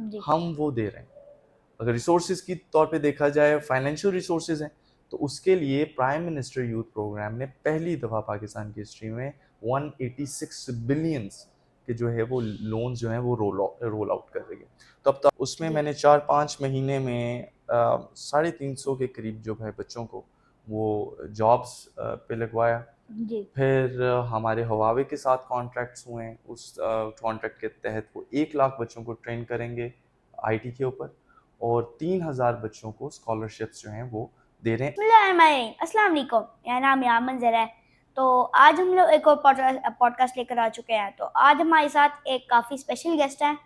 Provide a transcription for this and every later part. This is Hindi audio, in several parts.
जी। हम वो दे रहे हैं। अगर रिसोर्सेज की तौर पे देखा जाए, फाइनेंशियल रिसोर्सेज हैं, तो उसके लिए प्राइम मिनिस्टर यूथ प्रोग्राम ने पहली दफ़ा पाकिस्तान की हिस्ट्री में 186 बिलियंस के जो है वो लोन जो हैं वो रोल आउट कर रही है। तो अब तक उसमें जी। मैंने 4-5 महीने में 350 के करीब जो है बच्चों को वो जॉब्स पे लगवाया। जी। फिर हमारे हवावे के साथ कॉन्ट्रैक्ट्स हुए हैं, उस कॉन्ट्रैक्ट के तहत वो 1 लाख बच्चों को ट्रेन करेंगे आईटी के ऊपर, और 3,000 बच्चों को स्कॉलरशिप्स जो हैं वो दे रहे हैं। बिस्मिल्लाहिर्रहमानिर्रहीम। अस्सलाम वालेकुम। मेरा नाम यामन ज़रा है। तो आज हम लोग एक और पॉडकास्ट लेकर आ चुके हैं। तो आज हमारे साथ एक काफ़ी स्पेशल गेस्ट हैं,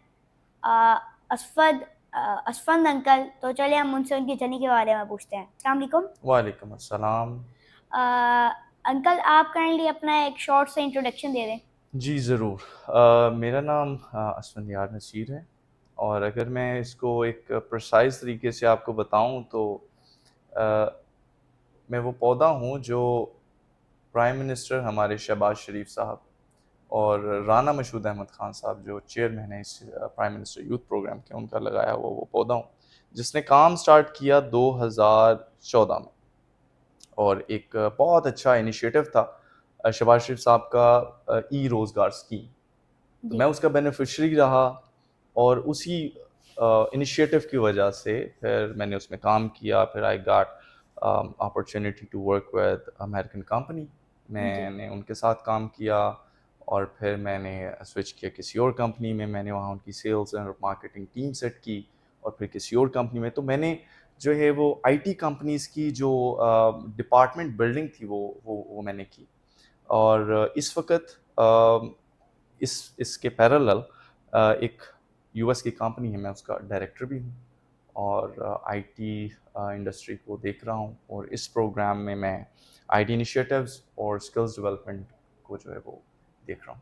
अ, असफद असफंद अंकल। तो चलिए हम उनसे उनकी जर्नी के बारे में पूछते हैं। अस्सलाम वालेकुम। वालेकुम अस्सलाम। अंकल, आप काइंडली अपना एक शॉर्ट से इंट्रोडक्शन दे दें। जी ज़रूर। मेरा नाम असफंदियार नसीर है, और अगर मैं इसको एक प्रिसाइज तरीके से आपको बताऊं तो अ, मैं वो पौधा हूँ जो प्राइम मिनिस्टर हमारे शहबाज शरीफ साहब और राना मशहूद अहमद ख़ान साहब जो चेयरमैन है इस प्राइम मिनिस्टर यूथ प्रोग्राम के, उनका लगाया हुआ वो पौधा हूँ, जिसने काम स्टार्ट किया 2014 में। और एक बहुत अच्छा इनिशिएटिव था शहबाज शरीफ साहब का, ई रोज़गार स्कीम। तो जी। मैं उसका बेनिफिशरी रहा, और उसी इनिशिएटिव की वजह से फिर मैंने उसमें काम किया। फिर I got opportunity to work with American company. जी। मैंने उनके साथ काम किया, और फिर मैंने स्विच किया किसी और कंपनी में। मैंने वहाँ उनकी सेल्स और मार्केटिंग टीम सेट की, और फिर किसी और कंपनी में। तो मैंने जो है वो आईटी कंपनीज़ की जो डिपार्टमेंट बिल्डिंग थी वो मैंने की। और इस वक्त इसके पैरेलल एक यूएस की कंपनी है, मैं उसका डायरेक्टर भी हूँ, और आईटी इंडस्ट्री को देख रहा हूँ। और इस प्रोग्राम में मैं आईटी इनिशिएटिव्स और स्किल्स डेवलपमेंट को जो है वो देख रहा हूँ।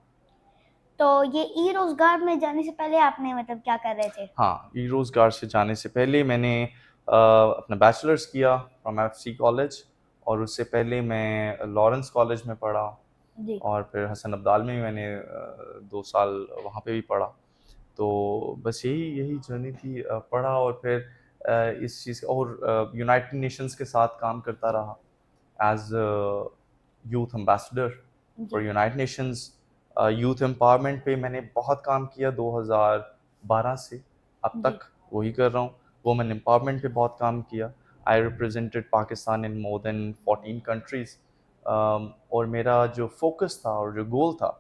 तो ये ई रोजगार में जाने से पहले आपने मतलब क्या कर रहे थे? हाँ, ई रोज़गार से जाने से पहले मैंने अपना बैचलर्स किया फ्रॉम एफसी कॉलेज, और उससे पहले मैं लॉरेंस कॉलेज में पढ़ा, जी। और फिर हसन अब्दाल में भी मैंने 2 साल वहाँ पे भी पढ़ा। तो बस यही यही जर्नी थी, पढ़ा, और फिर इस चीज़ और यूनाइटेड नेशंस के साथ काम करता रहा एज यूथ एम्बेसडर फॉर जी। United Nations. यूथ एम्पावरमेंट पे मैंने बहुत काम किया 2012 से अब जी। तक वही कर रहा हूँ। वुमेन एम्पावरमेंट पे बहुत काम किया। I represented Pakistan in more than 14 countries. और मेरा जो फोकस था और जो गोल था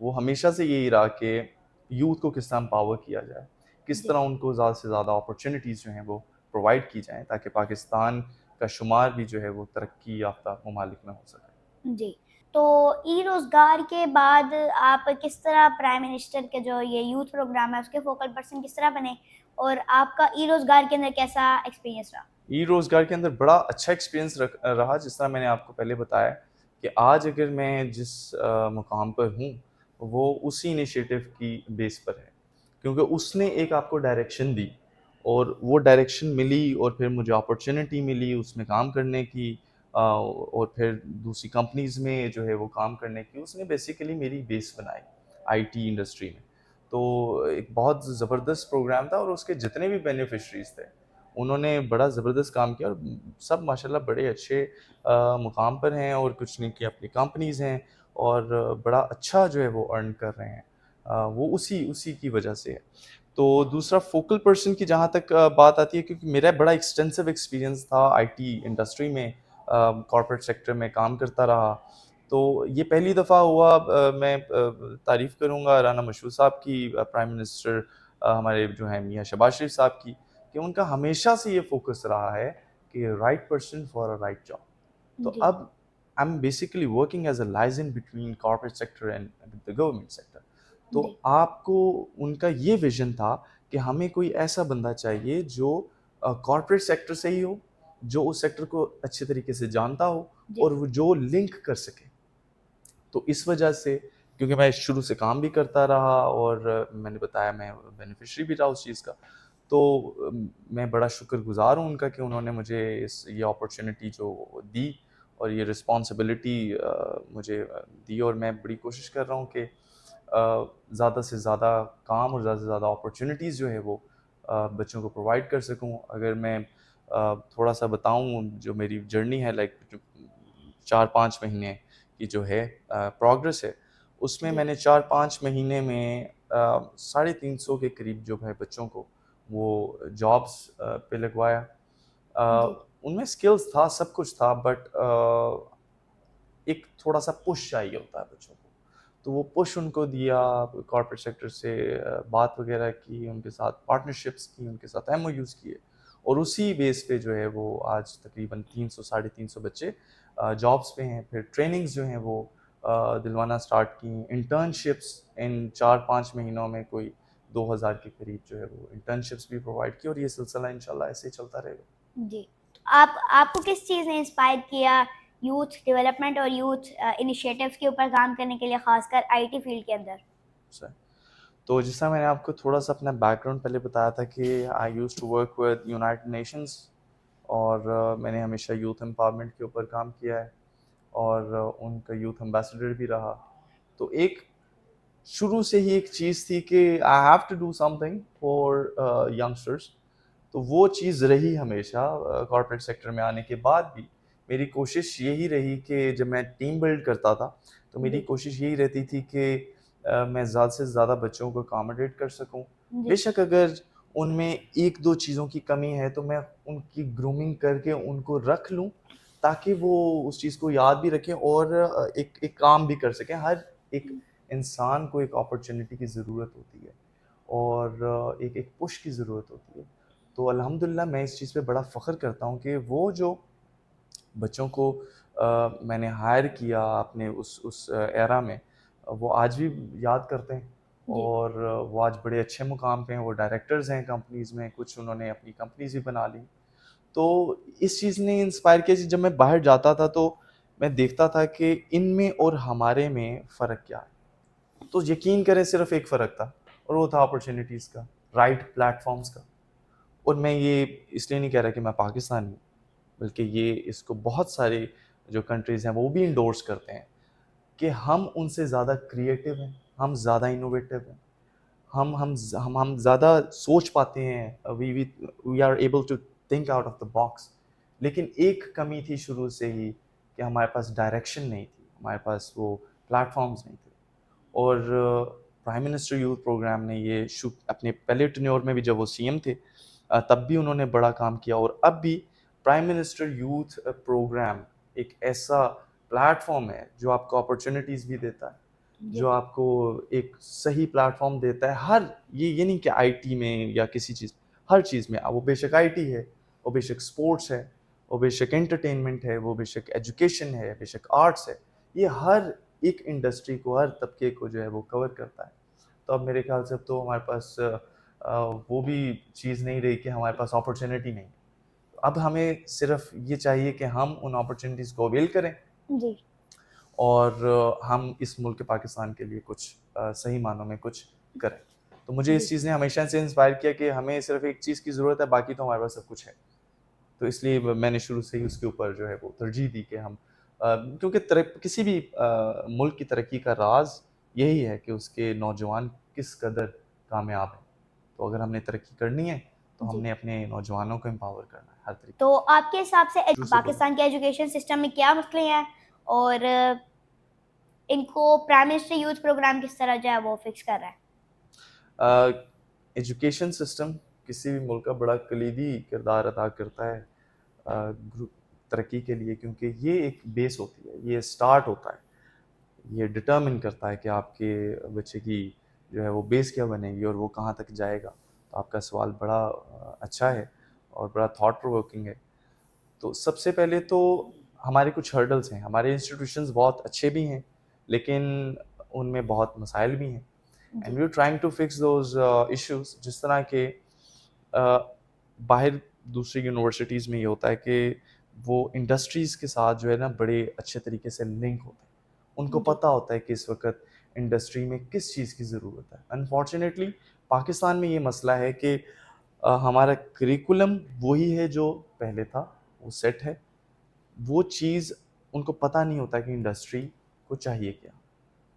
वो हमेशा से यही रहा कि यूथ को किस तरह एम्पावर किया जाए, किस जी। तरह उनको ज़्यादा से ज़्यादा अपॉर्चुनिटीज़ जो हैं वो प्रोवाइड की जाएँ, ताकि पाकिस्तान का शुमार भी जो है वो तरक्की याफ्ता ममालिक में हो सके। जी। तो ई-रोज़गार के बाद आप किस तरह प्राइम मिनिस्टर के जो ये यूथ प्रोग्राम है उसके फोकल पर्सन किस तरह बने? और आपका ई-रोज़गार के अंदर कैसा एक्सपीरियंस रहा? ई रोज़गार के अंदर बड़ा अच्छा एक्सपीरियंस रहा, जिस तरह मैंने आपको पहले बताया कि आज अगर मैं जिस मुकाम पर हूँ वो उसी इनिशिएटिव की बेस पर है, क्योंकि उसने एक आपको डायरेक्शन दी, और वो डायरेक्शन मिली, और फिर मुझे अपॉर्चुनिटी मिली उसमें काम करने की, और फिर दूसरी कंपनीज़ में जो है वो काम करने की। उसने बेसिकली मेरी बेस बनाई आईटी इंडस्ट्री में। तो एक बहुत ज़बरदस्त प्रोग्राम था, और उसके जितने भी बेनिफिशरीज़ थे उन्होंने बड़ा ज़बरदस्त काम किया, और सब माशाल्लाह बड़े अच्छे मुकाम पर हैं, और कुछ नहीं की अपनी कंपनीज़ हैं, और बड़ा अच्छा जो है वो अर्न कर रहे हैं। वो उसी उसी की वजह से है। तो दूसरा फोकल पर्सन की जहाँ तक बात आती है, क्योंकि मेरा बड़ा एक्सटेंसिव एक्सपीरियंस था आईटी इंडस्ट्री में, कॉर्पोरेट सेक्टर में काम करता रहा। तो ये पहली दफ़ा हुआ, मैं तारीफ़ करूँगा राना मशहूद साहब की, प्राइम मिनिस्टर हमारे जो हैं मियाँ शहबाज शरीफ साहब की, कि उनका हमेशा से ये फोकस रहा है कि right person for a right job. तो जी। अब I am basically working as a liaison between corporate sector and the government sector. तो जी। आपको उनका ये विजन था कि हमें कोई ऐसा बंदा चाहिए जो कॉर्पोरेट सेक्टर से ही हो, जो उस सेक्टर को अच्छे तरीके से जानता हो, जी। और वो जो लिंक कर सके। तो इस वजह से, क्योंकि मैं शुरू से काम भी करता रहा, और मैंने बताया मैं बेनिफिशियरी भी रहा उस चीज़ का, तो मैं बड़ा शुक्रगुज़ार हूँ उनका कि उन्होंने मुझे ये अपॉर्चुनिटी जो दी, और ये रिस्पॉन्सिबिलिटी मुझे दी। और मैं बड़ी कोशिश कर रहा हूँ कि ज़्यादा से ज़्यादा काम और ज़्यादा से ज़्यादा अपॉर्चुनिटीज़ जो है वो बच्चों को प्रोवाइड कर सकूं। अगर मैं थोड़ा सा बताऊं जो मेरी जर्नी है, लाइक 4-5 महीने की जो है प्रोग्रेस है, उसमें जी मैंने 4-5 महीने में 350 के करीब जो है बच्चों को वो जॉब्स पे लगवाया। जी उनमें स्किल्स था, सब कुछ था, बट एक थोड़ा सा पुश चाहिए होता है बच्चों को। तो वो पुश उनको दिया, कॉर्पोरेट सेक्टर से बात वगैरह की, उनके साथ पार्टनरशिप्स की, उनके साथ एमओयूज किए, और उसी बेस पे जो है वो आज तकरीबन 300 350 बच्चे जॉब्स पे हैं। फिर ट्रेनिंग्स जो हैं वो दिलवाना स्टार्ट की, इंटर्नशिप्स इन 4-5 महीनों में कोई 2000 के करीब जो है वो इंटर्नशिप्स भी प्रोवाइड की, और ये सिलसिला इंशाल्लाह ऐसे ही चलता रहेगा। जी। तो आप आपको किस चीज़ ने इंस्पायर किया यूथ डेवलपमेंट और यूथ इनिशिएटिव्स के ऊपर काम करने के लिए, खासकर आईटी फील्ड के अंदर? सर, तो जैसा मैंने आपको थोड़ा सा अपना बैकग्राउंड पहले बताया था कि I used to work with United Nations, और मैंने हमेशा यूथ एम्पावरमेंट के ऊपर काम किया है, और उनका यूथ एम्बेसडर भी रहा। तो एक शुरू से ही एक चीज़ थी कि I have to do something for youngsters. तो वो चीज़ रही हमेशा। कॉर्पोरेट सेक्टर में आने के बाद भी मेरी कोशिश यही रही कि जब मैं टीम बिल्ड करता था, तो मेरी जी कोशिश यही रहती थी कि मैं ज़्यादा से ज़्यादा बच्चों को अकोमोडेट कर सकूं। जी बेशक अगर उनमें 1-2 चीज़ों की कमी है तो मैं उनकी ग्रूमिंग करके उनको रख लूं, ताकि वो उस चीज़ को याद भी रखें और एक एक काम भी कर सकें। हर एक इंसान को एक अपॉर्चुनिटी की ज़रूरत होती है, और एक एक पुश की ज़रूरत होती है। तो अल्हम्दुलिल्लाह मैं इस चीज़ पे बड़ा फ़ख्र करता हूँ कि वो जो बच्चों को मैंने हायर किया अपने उस एरा में, वो आज भी याद करते हैं, जी और वो आज बड़े अच्छे मुकाम पे हैं, वो डायरेक्टर्स हैं कंपनीज़ में, कुछ उन्होंने अपनी कंपनीज़ भी बना ली। तो इस चीज़ ने इंस्पायर किया कि जब मैं बाहर जाता था तो मैं देखता था कि इनमें और हमारे में फ़र्क क्या है। तो यकीन करें सिर्फ़ एक फ़र्क था, और वो था अपॉर्च्युनिटीज़ का, राइट प्लेटफ़ॉर्म्स का। और मैं ये इसलिए नहीं कह रहा कि मैं पाकिस्तानी हूँ, बल्कि ये इसको बहुत सारे जो कंट्रीज़ हैं वो भी इंडोर्स करते हैं कि हम उनसे ज़्यादा क्रिएटिव हैं, हम ज़्यादा इनोवेटिव हैं, हम ज़्यादा सोच पाते हैं, we are able to think out of the box. लेकिन एक कमी थी शुरू से ही कि हमारे पास डायरेक्शन नहीं थी, हमारे पास वो प्लेटफॉर्म्स नहीं थे। और प्राइम मिनिस्टर यूथ प्रोग्राम ने ये अपने पहले टेन्योर में भी जब वो सीएम थे, तब भी उन्होंने बड़ा काम किया, और अब भी प्राइम मिनिस्टर यूथ प्रोग्राम एक ऐसा प्लेटफॉर्म है जो आपको अपॉर्चुनिटीज़ भी देता है, जी जो आपको एक सही प्लेटफॉर्म देता है। हर ये नहीं कि आईटी में या किसी चीज़, हर चीज़ में, वो बेशक आईटी है, वो बेशक स्पोर्ट्स है, वो बेशक एंटरटेनमेंट है, वो बेशक एजुकेशन है, बेशक आर्ट्स है, ये हर एक इंडस्ट्री को, हर तबके को जो है वो कवर करता है। तो अब मेरे ख्याल से अब तो हमारे पास वो भी चीज़ नहीं रही कि हमारे पास अपॉर्चुनिटी नहीं। अब हमें सिर्फ ये चाहिए कि हम उन अपॉर्चुनिटीज़ को अवेल करें, जी और हम इस मुल्क पाकिस्तान के लिए कुछ सही मानों में कुछ करें। तो मुझे इस जी चीज़ ने हमेशा से इंस्पायर किया कि हमें सिर्फ एक चीज़ की ज़रूरत है, बाकी तो हमारे पास सब कुछ है। तो इसलिए मैंने शुरू से ही उसके ऊपर जो है वो तरजीह दी कि हम क्योंकि किसी भी मुल्क की तरक्की का राज यही है कि उसके नौजवान किस कदर कामयाब हैं। तो अगर हमने तरक्की करनी है तो जी। हमने अपने नौजवानों को एम्पावर करना है हर तरीके तो आपके हिसाब से शुरू से बोलूँ। पाकिस्तान के एजुकेशन सिस्टम में क्या मसले हैं, और इनको प्राइम मिनिस्टर यूथ प्रोग्राम किस तरह जो है वो फिक्स कर रहा है? एजुकेशन सिस्टम किसी भी मुल्क का बड़ा कलीदी किरदार अदा करता है तरक्की के लिए, क्योंकि ये एक बेस होती है, ये स्टार्ट होता है, ये डिटर्मिन करता है कि आपके बच्चे की जो है वो बेस क्या बनेगी और वो कहाँ तक जाएगा। तो आपका सवाल बड़ा अच्छा है और बड़ा थॉट प्रोवोकिंग है। तो सबसे पहले तो हमारे कुछ हर्डल्स हैं, हमारे इंस्टीट्यूशंस बहुत अच्छे भी हैं, लेकिन उनमें बहुत मसाइल भी हैं, एंड जी we are trying to fix those issues. जिस तरह के बाहर दूसरी यूनिवर्सिटीज़ में ये होता है कि वो इंडस्ट्रीज़ के साथ जो है ना बड़े अच्छे तरीके से लिंक होते हैं, उनको जी पता होता है कि इस वक्त इंडस्ट्री में किस चीज़ की ज़रूरत है। अनफॉर्चुनेटली पाकिस्तान में ये मसला है कि हमारा करिकुलम वही है जो पहले था, वो सेट है, वो चीज़ उनको पता नहीं होता कि इंडस्ट्री को चाहिए क्या।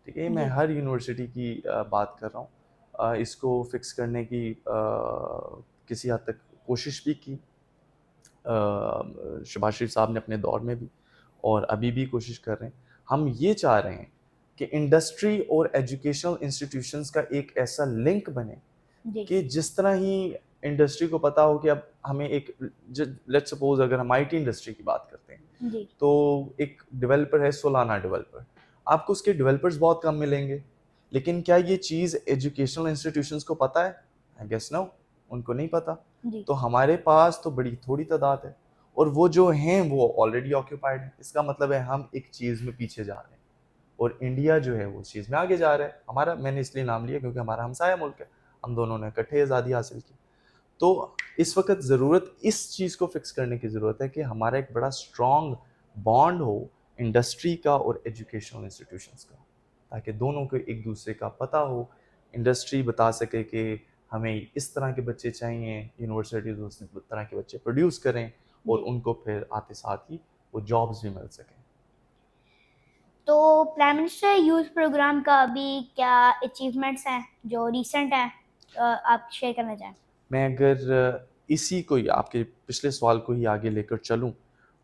ठीक है, ये मैं जी हर यूनिवर्सिटी की बात कर रहा हूँ। इसको फिक्स करने की किसी हद तक कोशिश भी की, शहबाज शरीफ साहब ने अपने दौर में भी, और अभी भी कोशिश कर रहे हैं। हम ये चाह रहे हैं कि इंडस्ट्री और एजुकेशनल इंस्टीट्यूशंस का एक ऐसा लिंक बने जी कि जिस तरह ही इंडस्ट्री को पता हो कि अब हमें एक, लेट्स सपोज अगर हम आईटी इंडस्ट्री की बात करते हैं, जी तो एक डेवलपर है, सोलाना डेवलपर, आपको उसके डेवलपर्स बहुत कम मिलेंगे, लेकिन क्या ये चीज़ एजुकेशनल इंस्टीट्यूशंस को पता है? आई गेस नो, उनको नहीं पता। जी तो हमारे पास तो बड़ी थोड़ी तादाद है, और वो जो हैं वो ऑलरेडी ऑक्यूपाइड है। इसका मतलब है हम एक चीज़ में पीछे जा रहे हैं, और इंडिया जो है वो उस चीज़ में आगे जा रहा है। हमारा, मैंने इसलिए नाम लिया क्योंकि हमारा हमसाया मुल्क है, हम दोनों ने इकट्ठे आज़ादी हासिल की। तो इस वक्त ज़रूरत इस चीज़ को फिक्स करने की ज़रूरत है कि हमारा एक बड़ा स्ट्रॉन्ग बॉन्ड हो इंडस्ट्री का और एजुकेशनल इंस्टीट्यूशंस का, ताकि दोनों को एक दूसरे का पता हो। इंडस्ट्री बता सके कि हमें इस तरह के बच्चे चाहिए, यूनिवर्सिटीज़ उस तरह के बच्चे प्रोड्यूस करें, और जी। उनको फिर आते साथ ही वो जॉब्स भी मिल सकें। तो प्राइम मिनिस्टर यूथ प्रोग्राम का अभी क्या अचीवमेंट्स हैं जो रीसेंट हैं, आप शेयर करना चाहें? मैं अगर इसी को ही, आपके पिछले सवाल को ही आगे लेकर चलूं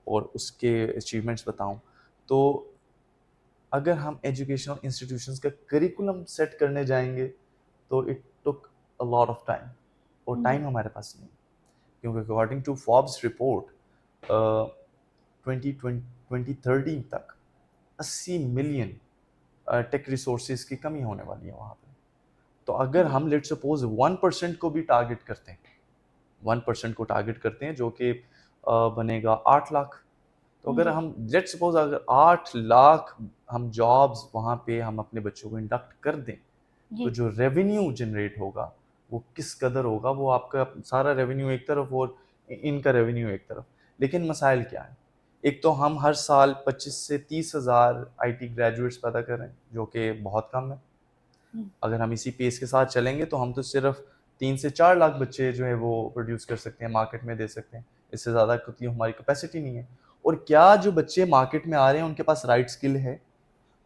और उसके अचीवमेंट्स बताऊं, तो अगर हम एजुकेशनल इंस्टीट्यूशंस का करिकुलम सेट करने जाएंगे तो it took a lot of time, और जी टाइम हमारे पास नहीं, क्योंकि अकॉर्डिंग टू फॉर्ब्स रिपोर्ट 2013 तक 80 मिलियन टेक रिसोर्सेज की कमी होने वाली है वहाँ पे। तो अगर जी हम लेट सपोज 1% को भी टारगेट करते हैं, 1% को टारगेट करते हैं, जो कि बनेगा 8 लाख। तो अगर जी हम लेट सपोज अगर 8 लाख हम जॉब्स वहाँ पे हम अपने बच्चों को इंडक्ट कर दें, तो जी जो रेवेन्यू जनरेट होगा वो किस कदर होगा, वो आपका सारा रेवेन्यू एक तरफ और इनका रेवेन्यू एक तरफ। लेकिन मसाइल क्या है? एक तो हम हर साल 25 से 30 हज़ार आईटी ग्रेजुएट्स पैदा कर रहे हैं, जो कि बहुत कम है। अगर हम इसी पेस के साथ चलेंगे तो हम तो सिर्फ 3 से 4 लाख बच्चे जो है वो प्रोड्यूस कर सकते हैं, मार्केट में दे सकते हैं। इससे ज़्यादा की हमारी कैपेसिटी नहीं है। और क्या जो बच्चे मार्केट में आ रहे हैं उनके पास राइट स्किल है?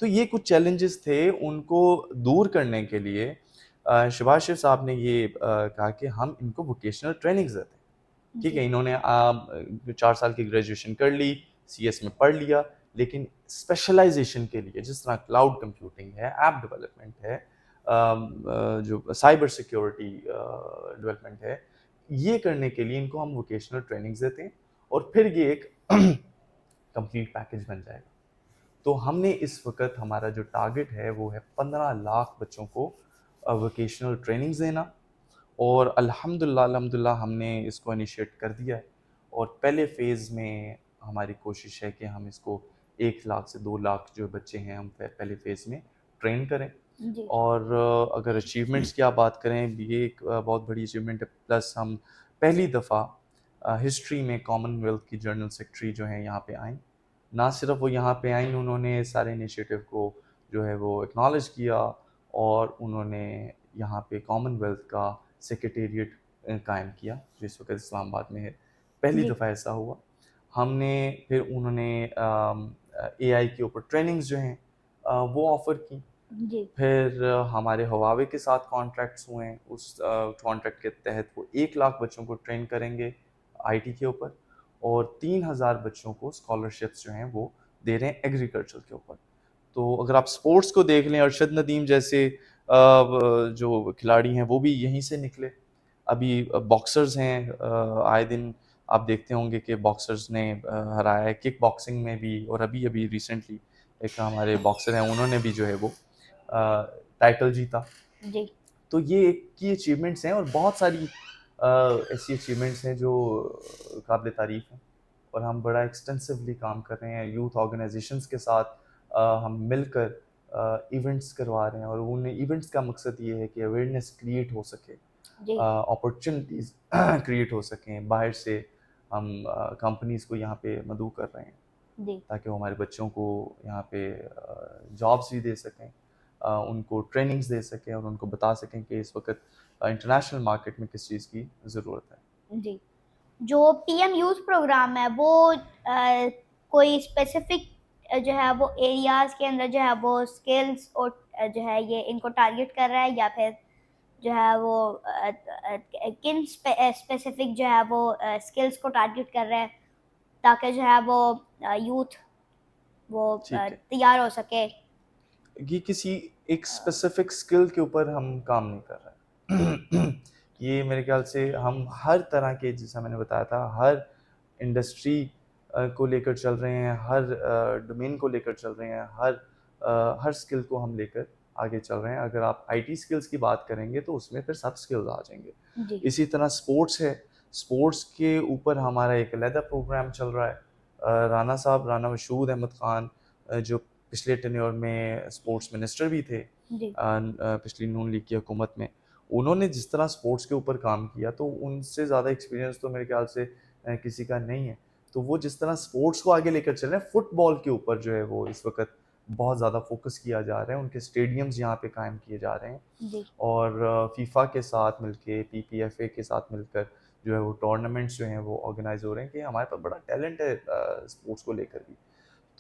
तो ये कुछ चैलेंजेस थे, उनको दूर करने के लिए शहबाज शरीफ साहब ने ये कहा कि हम इनको वोकेशनल ट्रेनिंग्स देते हैं। ठीक है, जी इन्होंने 4 साल की ग्रेजुएशन कर ली, सीएस में पढ़ लिया, लेकिन स्पेशलाइजेशन के लिए जिस तरह क्लाउड कंप्यूटिंग है, ऐप डेवलपमेंट है, जो साइबर सिक्योरिटी डेवलपमेंट है, ये करने के लिए इनको हम वोकेशनल ट्रेनिंग्स देते हैं, और फिर ये एक कंप्लीट पैकेज बन जाएगा। तो हमने इस वक्त, हमारा जो टारगेट है वो है 15 लाख बच्चों को वोकेशनल ट्रेनिंग्स देना, और अल्हम्दुलिल्लाह हमने इसको इनिशिएट कर दिया है। और पहले फ़ेज़ में हमारी कोशिश है कि हम इसको 1 लाख से 2 लाख जो बच्चे हैं हम पहले फ़ेज़ में ट्रेन करें। जी और अगर अचीवमेंट्स की आप बात करें, ये एक बहुत बड़ी अचीवमेंट है। प्लस हम पहली दफ़ा हिस्ट्री में कॉमनवेल्थ की जनरल सेक्रेटरी जो हैं यहाँ पे आईं। ना सिर्फ वो यहाँ पे आईं, उन्होंने सारे इनिशिएटिव को जो है वो एक्नॉलेज किया, और उन्होंने यहाँ पे कॉमनवेल्थ का सेक्रेटेरिएट कायम किया, जो इस वक्त इस्लामाबाद में है। पहली जी दफ़ा ऐसा हुआ। हमने फिर उन्होंने एआई के ऊपर ट्रेनिंग्स जो हैं वो ऑफ़र की। जी फिर हमारे हवावे के साथ कॉन्ट्रैक्ट्स हुए हैं, उस कॉन्ट्रैक्ट के तहत वो 1 लाख बच्चों को ट्रेन करेंगे आईटी के ऊपर, और 3,000 बच्चों को स्कॉलरशिप्स जो हैं वो दे रहे हैं एग्रीकल्चर के ऊपर। तो अगर आप स्पोर्ट्स को देख लें, अरशद नदीम जैसे जो खिलाड़ी हैं वो भी यहीं से निकले। अभी बॉक्सर्स हैं, आए दिन आप देखते होंगे कि बॉक्सर्स ने हराया है किक बॉक्सिंग में भी, और अभी अभी रिसेंटली एक हमारे बॉक्सर हैं, उन्होंने भी जो है वो टाइटल जीता। जी तो ये एक की अचीवमेंट्स हैं, और बहुत सारी ऐसी अचीवमेंट्स हैं जो काबिल तारीफ़ हैं, और हम बड़ा एक्सटेंसिवली काम कर रहे हैं यूथ ऑर्गेनाइजेशंस के साथ। हम मिलकर इवेंट्स करवा रहे हैं, और उन इवेंट्स का मकसद ये है कि अवेयरनेस क्रिएट हो सके, जी अपॉर्चुनिटीज़ क्रिएट हो सकें। बाहर से हम कंपनीज़ को यहाँ पे मदऊ कर रहे हैं, जी ताकि वो हमारे बच्चों को यहाँ पे जॉब्स भी दे सकें, उनको ट्रेनिंग्स दे सकें, और उनको बता सकें कि इस वक्त इंटरनेशनल मार्केट में किस चीज़ की ज़रूरत है। जी जो पीएम यूथ प्रोग्राम है वो कोई स्पेसिफिक जो है वो एरियाज के अंदर जो है वो स्किल्स और जो है ये इनको टारगेट कर रहा है, या फिर जो है वो किन स्पेसिफिक जो है वो स्किल्स को टारगेट कर रहे हैं, ताकि जो है वो यूथ वो ठीक है, तैयार हो सके। ये किसी एक स्पेसिफिक स्किल के ऊपर हम काम नहीं कर रहे हैं। ये मेरे ख्याल से हम हर तरह के, जैसा मैंने बताया था, हर इंडस्ट्री को लेकर चल रहे हैं, हर डोमेन को लेकर चल रहे हैं, हर स्किल को हम लेकर आगे चल रहे हैं। अगर आप आईटी स्किल्स की बात करेंगे तो उसमें फिर सब स्किल्स आ जाएंगे। जी इसी तरह स्पोर्ट्स है, स्पोर्ट्स के ऊपर हमारा एक अलहदा प्रोग्राम चल रहा है। राना साहब, राना मशहूद अहमद ख़ान, जो पिछले टेन्योर में स्पोर्ट्स मिनिस्टर भी थे जी पिछली नून लीग की हुकूमत में, उन्होंने जिस तरह स्पोर्ट्स के ऊपर काम किया तो उनसे ज़्यादा एक्सपीरियंस तो मेरे ख्याल से किसी का नहीं है। तो वो जिस तरह स्पोर्ट्स को आगे लेकर चल रहे हैं, फुटबॉल के ऊपर जो है वो इस वक्त बहुत ज़्यादा फोकस किया जा रहा है, उनके स्टेडियम्स यहाँ पे कायम किए जा रहे हैं। जी और फीफा के साथ मिलके, पीपीएफए के साथ मिलकर जो है वो टूर्नामेंट्स जो हैं वो ऑर्गेनाइज हो रहे हैं कि हमारे पास बड़ा टैलेंट है स्पोर्ट्स को लेकर भी।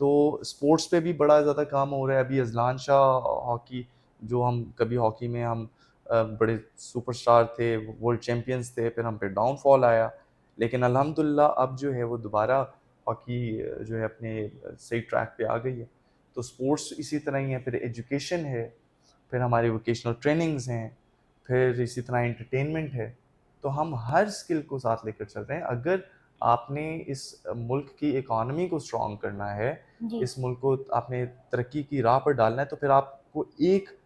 तो स्पोर्ट्स पे भी बड़ा ज़्यादा काम हो रहा है। अभी अजलान शाह हॉकी, जो हम कभी हॉकी में हम बड़े सुपरस्टार थे, वर्ल्ड चैंपियंस थे, फिर हम पे डाउनफॉल आया, लेकिन अल्हम्दुलिल्लाह अब जो है वो दोबारा हॉकी जो है अपने सही ट्रैक पे आ गई है। तो स्पोर्ट्स इसी तरह ही है, फिर एजुकेशन है, फिर हमारी वोकेशनल ट्रेनिंग्स हैं, फिर इसी तरह एंटरटेनमेंट है। तो हम हर स्किल को साथ लेकर चल रहे हैं। अगर आपने इस मुल्क की इकॉनमी को स्ट्रॉन्ग करना है, जी इस मुल्क को आपने तरक्की की राह पर डालना है, तो फिर आपको एक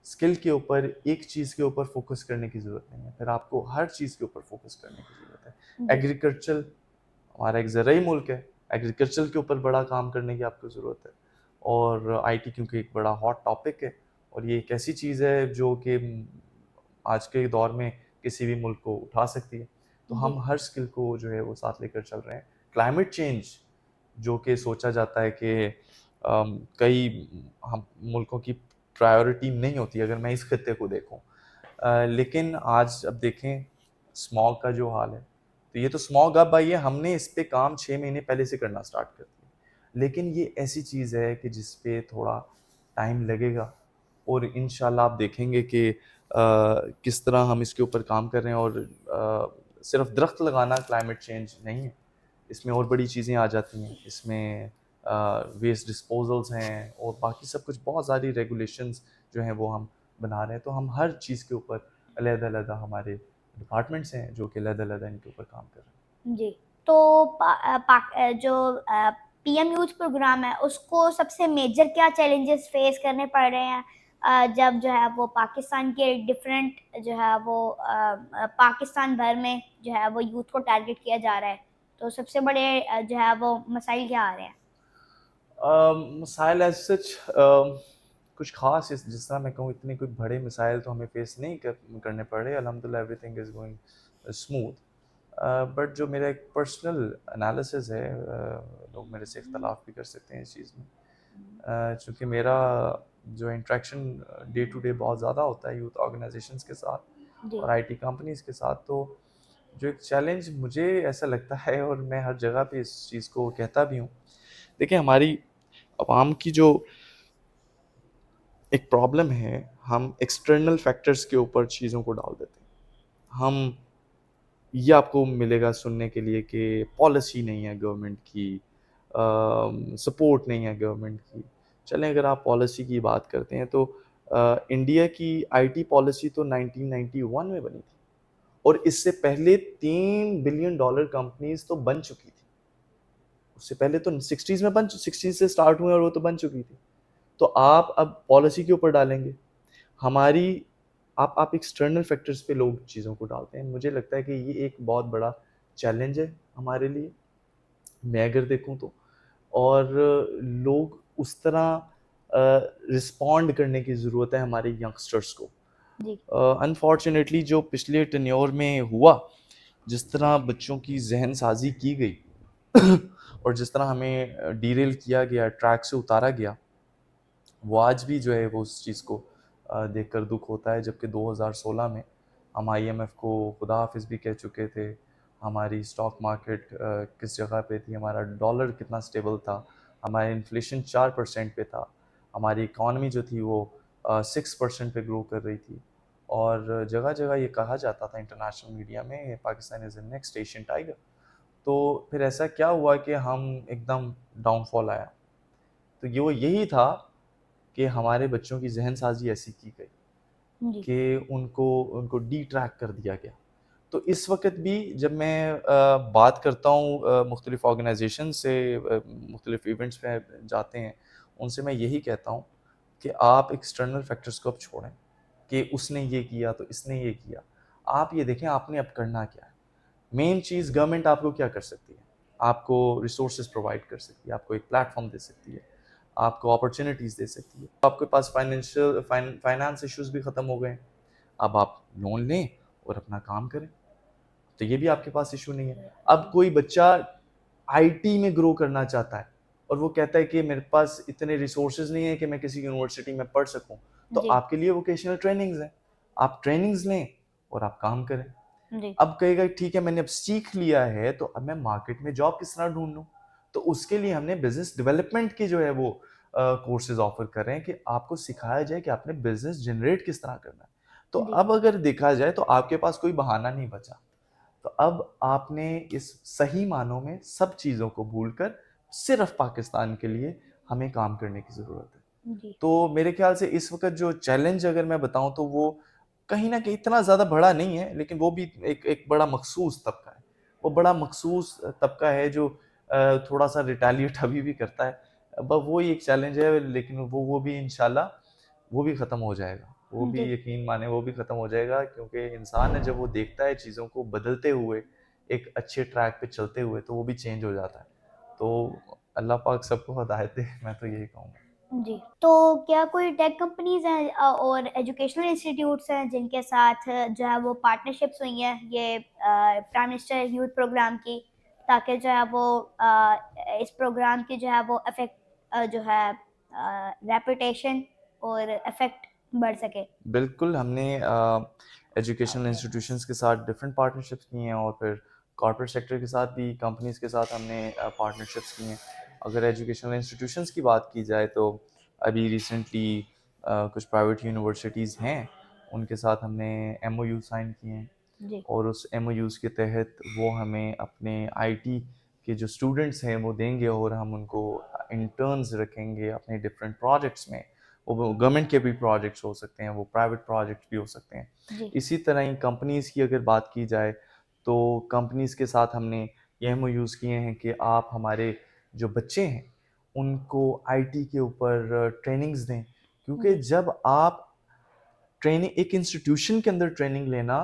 स्किल के ऊपर, एक चीज़ के ऊपर फोकस करने की ज़रूरत नहीं है, फिर आपको हर चीज़ के ऊपर फोकस करने की ज़रूरत है। जी एग्रीकल्चर, हमारा एक ज़रूरी मुल्क है, एग्रीकल्चर के ऊपर बड़ा काम करने की आपको ज़रूरत है। और आईटी क्योंकि एक बड़ा हॉट टॉपिक है, और ये एक ऐसी चीज़ है जो कि आज के दौर में किसी भी मुल्क को उठा सकती है। तो जी हम हर स्किल को जो है वो साथ लेकर चल रहे हैं। क्लाइमेट चेंज, जो कि सोचा जाता है कि कई हम मुल्कों की प्रायोरिटी नहीं होती अगर मैं इस खत्ते को देखूं, लेकिन आज अब देखें स्मॉग का जो हाल है, तो ये तो स्मॉग अब आई है, हमने इस पे काम 6 महीने पहले से करना स्टार्ट कर दिया, लेकिन ये ऐसी चीज़ है कि जिस पे थोड़ा टाइम लगेगा, और इंशाल्लाह आप देखेंगे कि किस तरह हम इसके ऊपर काम कर रहे हैं। और सिर्फ दरख्त लगाना क्लाइमेट चेंज नहीं है, इसमें और बड़ी चीज़ें आ जाती हैं। इसमें वेस्ट डिस्पोजल्स हैं और बाकी सब कुछ, बहुत सारी रेगुलेशंस जो हैं वो हम बना रहे हैं। तो हम हर चीज़ के ऊपर अलग-अलग हमारे डिपार्टमेंट्स हैं जो कि अलग-अलग इनके ऊपर काम कर रहे हैं। जी। तो जो पीएम यूथ प्रोग्राम है, उसको सबसे मेजर क्या चैलेंजेस फेस करने पड़ रहे हैं, जब जो है वो पाकिस्तान के डिफरेंट जो है वो पाकिस्तान भर में जो है वो यूथ को टारगेट किया जा रहा है, तो सबसे बड़े जो है वो मसाइल क्या आ रहे हैं? मसाइल एज सच कुछ खास, जिस तरह मैं कहूँ, इतने कोई बड़े मसाइल तो हमें फेस नहीं करने पड़ रहे। अल्हम्दुलिल्लाह everything is going smooth. But जो मेरा एक पर्सनल एनालिसिस है, लोग मेरे से इख्तलाफ भी कर सकते हैं इस चीज़ में, चूँकि मेरा जो इंट्रैक्शन डे टू डे बहुत ज़्यादा होता है यूथ ऑर्गेनाइजेशंस के साथ जी और आईटी कंपनीज़ के साथ, तो जो एक चैलेंज मुझे ऐसा लगता है, और मैं हर जगह पे इस चीज़ को कहता भी हूँ, देखिए हमारी आवाम की जो एक प्रॉब्लम है, हम एक्सटर्नल फैक्टर्स के ऊपर चीज़ों को डाल देते हैं। हम, ये आपको मिलेगा सुनने के लिए कि पॉलिसी नहीं है गवर्नमेंट की, सपोर्ट नहीं है गवर्नमेंट की। चलें, अगर आप पॉलिसी की बात करते हैं तो इंडिया की आईटी पॉलिसी तो 1991 में बनी थी, और इससे पहले 3 बिलियन डॉलर कंपनीज तो बन चुकी थी। उससे पहले तो 60s में बन 60s से स्टार्ट हुए और वो तो बन चुकी थी। तो आप अब पॉलिसी के ऊपर डालेंगे हमारी, आप एक्सटर्नल फैक्टर्स पे लोग चीज़ों को डालते हैं। मुझे लगता है कि ये एक बहुत बड़ा चैलेंज है हमारे लिए, मैं अगर देखूं तो। और लोग उस तरह रिस्पॉन्ड करने की ज़रूरत है हमारे यंगस्टर्स को। जी अनफॉर्चुनेटली जो पिछले टेन्योर में हुआ, जिस तरह बच्चों की जहन साजी की गई और जिस तरह हमें डीरेल किया गया, ट्रैक से उतारा गया, वो आज भी जो है वो उस चीज़ को देखकर दुख होता है। जबकि 2016 में हम आईएमएफ को खुदा हाफिज़ भी कह चुके थे, हमारी स्टॉक मार्केट किस जगह पे थी, हमारा डॉलर कितना स्टेबल था, हमारा इन्फ्लेशन 4% पे था, हमारी इकॉनमी जो थी वो 6% पे ग्रो कर रही थी। और जगह जगह ये कहा जाता था इंटरनेशनल मीडिया में Pakistan is the next Asian tiger. तो फिर ऐसा क्या हुआ कि हम एकदम डाउनफॉल आया। तो ये वो यही था कि हमारे बच्चों की जहन साजी ऐसी की गई जी कि उनको उनको डिट्रैक्ट कर दिया गया। तो इस वक़्त भी जब मैं बात करता हूँ मुख्तलिफ़ ऑर्गेनाइज़ेशन से, मुख्तलिफ़ इवेंट्स पे जाते हैं, उनसे मैं यही कहता हूँ कि आप एक्सटर्नल फैक्टर्स को अब छोड़ें कि उसने ये किया तो इसने ये किया। आप ये देखें आपने अब करना क्या है। मेन चीज़ गवर्नमेंट आपको क्या कर सकती है? आपको रिसोर्सेज़ प्रोवाइड कर सकती है, आपको एक प्लेटफ़ॉर्म दे सकती है, आपको अपॉर्च्युनिटीज़ दे सकती है। आपके पास फाइनेंस इश्यूज़ भी ख़त्म हो गए हैं। अब आप लोन लें और अपना काम करें। तो ये भी आपके पास इशू नहीं है। अब कोई बच्चा आईटी में ग्रो करना चाहता है और वो कहता है कि मेरे पास इतने रिसोर्सेज नहीं है कि मैं किसी यूनिवर्सिटी में पढ़ सकूं, तो जी आपके लिए वोकेशनल ट्रेनिंग्स हैं। आप ट्रेनिंग्स लें और आप काम करें। जी अब कहेगा ठीक है मैंने अब सीख लिया है तो अब मैं मार्केट में जॉब किस तरह ढूंढूं। तो उसके लिए हमने बिजनेस डेवलपमेंट की जो है वो कोर्सेज ऑफर कर रहे हैं कि आपको सिखाया जाए कि आपने बिजनेस जनरेट किस तरह करना है। तो जी अब अगर देखा जाए तो आपके पास कोई बहाना नहीं बचा। तो अब आपने इस सही मानों में सब चीज़ों को भूलकर सिर्फ पाकिस्तान के लिए हमें काम करने की ज़रूरत है। जी तो मेरे ख्याल से इस वक़्त जो चैलेंज अगर मैं बताऊँ तो वो कहीं न कहीं इतना ज़्यादा बड़ा नहीं है, लेकिन वो भी एक एक बड़ा मख़सूस तबका है। वो बड़ा मख़सूस तबका है जो थोड़ा-सा रिटेलिएट अभी भी करता है। वही एक चैलेंज है, लेकिन वो भी इंशाल्लाह वो भी ख़त्म हो जाएगा। वो भी जी यकीन माने वो भी ख़त्म हो जाएगा, क्योंकि इंसान है जब वो देखता है चीज़ों को बदलते हुए, एक अच्छे ट्रैक पे चलते हुए, तो वो भी चेंज हो जाता है। तो अल्लाह पाक सबको हिदायत दे, मैं तो यही कहूँगा। जी। तो क्या कोई टेक कंपनीज़ हैं और एजुकेशनल इंस्टीट्यूट्स हैं जिनके साथ जो है वो पार्टनरशिप्स हुई हैं ये प्राइम मिनिस्टर यूथ प्रोग्राम की, ताकि जो है वो इस प्रोग्राम की जो है वो जो है रेपुटेशन और इफ़ेक्ट बढ़ सके? बिल्कुल, हमने एजुकेशनल इंस्टीट्यूशंस के साथ डिफरेंट पार्टनरशिप्स की हैं और फिर कॉर्पोरेट सेक्टर के साथ भी, कंपनीज़ के साथ हमने पार्टनरशिप्स की हैं। अगर एजुकेशनल इंस्टीट्यूशंस की बात की जाए तो अभी रिसेंटली कुछ प्राइवेट यूनिवर्सिटीज़ हैं, उनके साथ हमने एमओयू साइन किए हैं जी, और उस एमओयूज़ के तहत वो हमें अपने आईटी के जो स्टूडेंट्स हैं वो देंगे और हम उनको इंटर्न्स रखेंगे अपने डिफरेंट प्रोजेक्ट्स में। वो गवर्नमेंट के भी प्रोजेक्ट्स हो सकते हैं, वो प्राइवेट प्रोजेक्ट्स भी हो सकते हैं। जी, इसी तरह ही कंपनीज़ की अगर बात की जाए तो कंपनीज़ के साथ हमने ये एमओयूज़ किए हैं कि आप हमारे जो बच्चे हैं उनको आईटी के ऊपर ट्रेनिंग्स दें, क्योंकि जी, जब आप ट्रेनिंग एक इंस्टीट्यूशन के अंदर ट्रेनिंग लेना